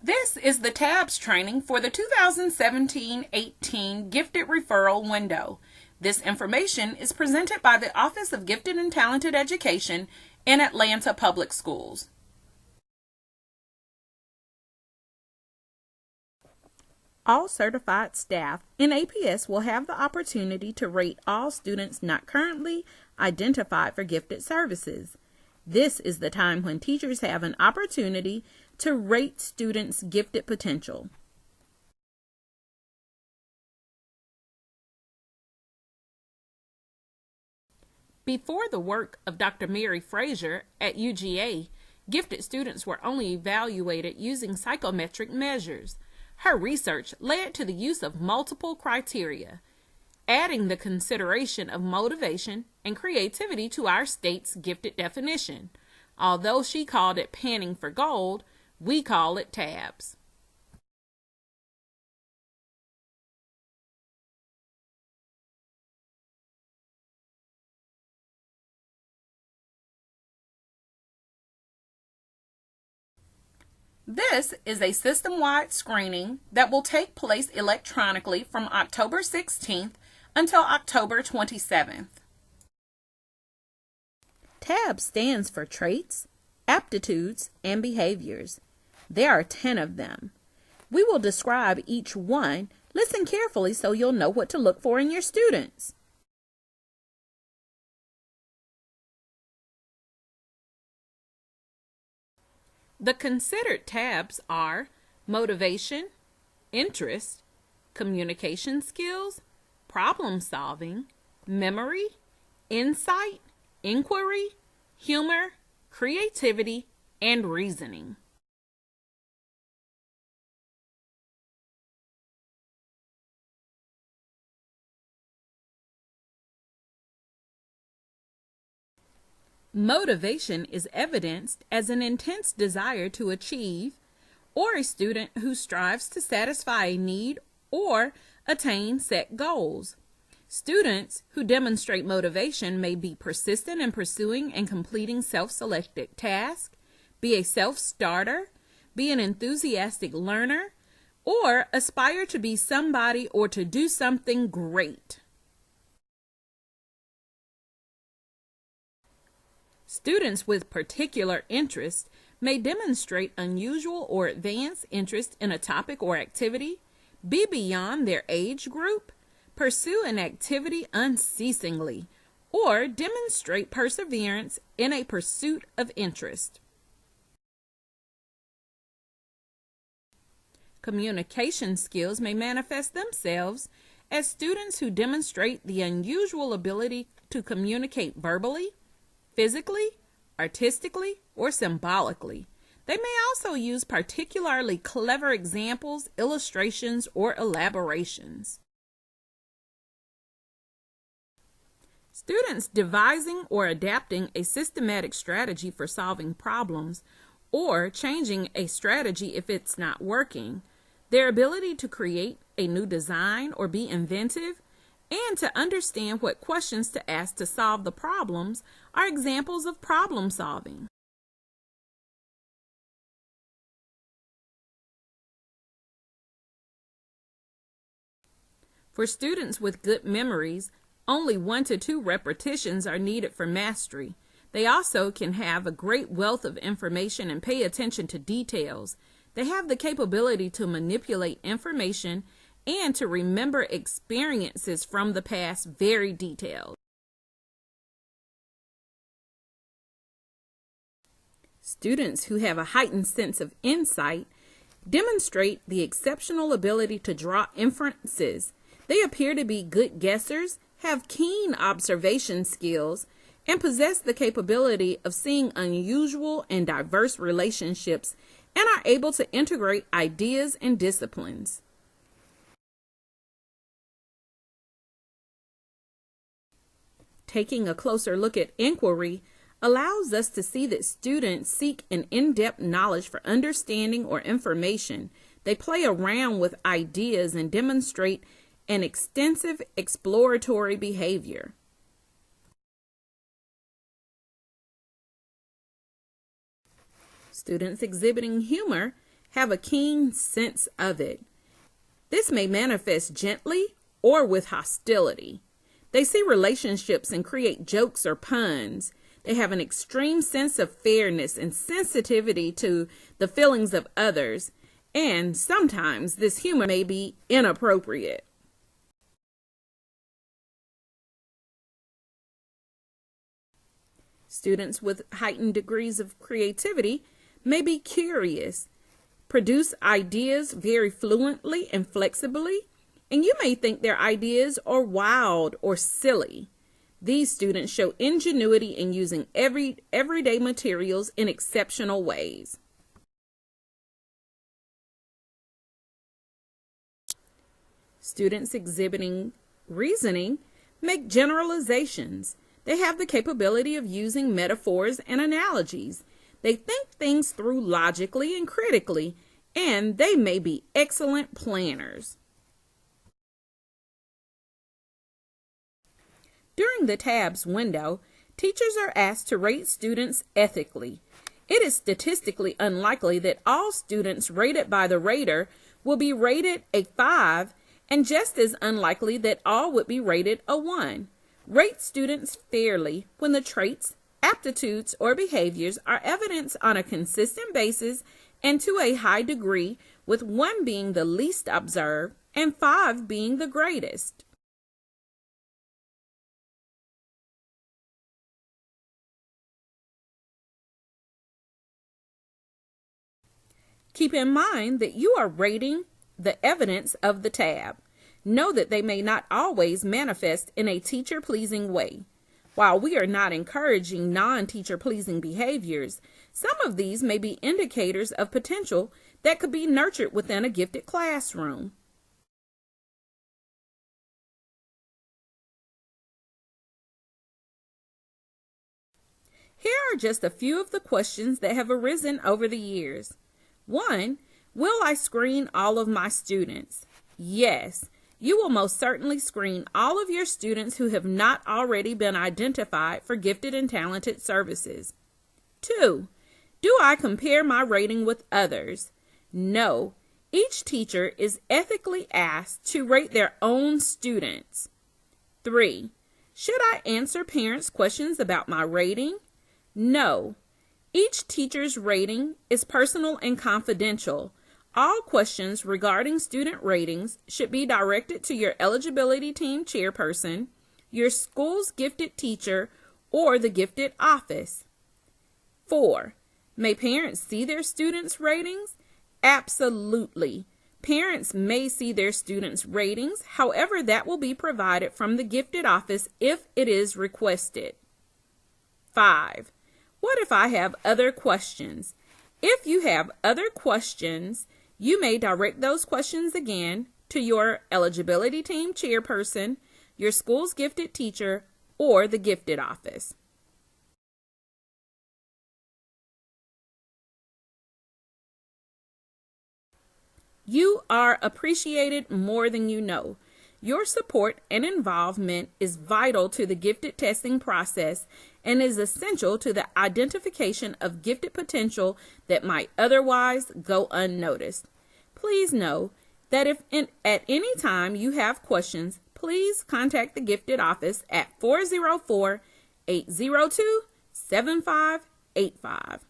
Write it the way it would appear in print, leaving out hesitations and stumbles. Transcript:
This is the TABS training for the 2017-18 Gifted Referral Window. This information is presented by the Office of Gifted and Talented Education in Atlanta Public Schools. All certified staff in APS will have the opportunity to rate all students not currently identified for gifted services. This is the time when teachers have an opportunity to rate students' gifted potential. Before the work of Dr. Mary Frazier at UGA, gifted students were only evaluated using psychometric measures. Her research led to the use of multiple criteria, adding the consideration of motivation and creativity to our state's gifted definition. Although she called it panning for gold, we call it TABS. This is a system-wide screening that will take place electronically from October 16th until October 27th. TABS stands for Traits, Aptitudes, and Behaviors. There are 10 of them. We will describe each one. Listen carefully so you'll know what to look for in your students. The considered TABS are motivation, interest, communication skills, problem solving, memory, insight, inquiry, humor, creativity, and reasoning. Motivation is evidenced as an intense desire to achieve, or a student who strives to satisfy a need or attain set goals. Students who demonstrate motivation may be persistent in pursuing and completing self-selected tasks, be a self-starter, be an enthusiastic learner, or aspire to be somebody or to do something great. Students with particular interest may demonstrate unusual or advanced interest in a topic or activity, be beyond their age group, pursue an activity unceasingly, or demonstrate perseverance in a pursuit of interest. Communication skills may manifest themselves as students who demonstrate the unusual ability to communicate verbally, physically, artistically, or symbolically. They may also use particularly clever examples, illustrations, or elaborations. Students devising or adapting a systematic strategy for solving problems or changing a strategy if it's not working. Their ability to create a new design or be inventive and to understand what questions to ask to solve the problems are examples of problem solving. For students with good memories, only 1 to 2 repetitions are needed for mastery. They also can have a great wealth of information and pay attention to details. They have the capability to manipulate information and to remember experiences from the past very detailed. Students who have a heightened sense of insight demonstrate the exceptional ability to draw inferences. They appear to be good guessers, have keen observation skills, and possess the capability of seeing unusual and diverse relationships and are able to integrate ideas and disciplines. Taking a closer look at inquiry allows us to see that students seek an in-depth knowledge for understanding or information. They play around with ideas and demonstrate an extensive exploratory behavior. Students exhibiting humor have a keen sense of it. This may manifest gently or with hostility. They see relationships and create jokes or puns. They have an extreme sense of fairness and sensitivity to the feelings of others, and sometimes this humor may be inappropriate. Students with heightened degrees of creativity may be curious, produce ideas very fluently and flexibly, and you may think their ideas are wild or silly. These students show ingenuity in using everyday materials in exceptional ways. Students exhibiting reasoning make generalizations. They have the capability of using metaphors and analogies. They think things through logically and critically, and they may be excellent planners. During the TABS window, teachers are asked to rate students ethically. It is statistically unlikely that all students rated by the rater will be rated a 5, and just as unlikely that all would be rated a 1. Rate students fairly when the traits, aptitudes, or behaviors are evidenced on a consistent basis and to a high degree, with 1 being the least observed and 5 being the greatest. Keep in mind that you are rating the evidence of the tab. Know that they may not always manifest in a teacher-pleasing way. While we are not encouraging non-teacher-pleasing behaviors, some of these may be indicators of potential that could be nurtured within a gifted classroom. Here are just a few of the questions that have arisen over the years. 1. Will I screen all of my students? Yes. You will most certainly screen all of your students who have not already been identified for gifted and talented services. 2. Do I compare my rating with others? No. Each teacher is ethically asked to rate their own students. 3. Should I answer parents' questions about my rating? No. Each teacher's rating is personal and confidential. All questions regarding student ratings should be directed to your eligibility team chairperson, your school's gifted teacher, or the gifted office. 4. May parents see their students' ratings? Absolutely. Parents may see their students' ratings, however, that will be provided from the gifted office if it is requested. 5. What if I have other questions? If you have other questions, you may direct those questions again to your eligibility team chairperson, your school's gifted teacher, or the gifted office. You are appreciated more than you know. Your support and involvement is vital to the gifted testing process and is essential to the identification of gifted potential that might otherwise go unnoticed. Please know that if at any time you have questions, please contact the gifted office at 404-802-7585.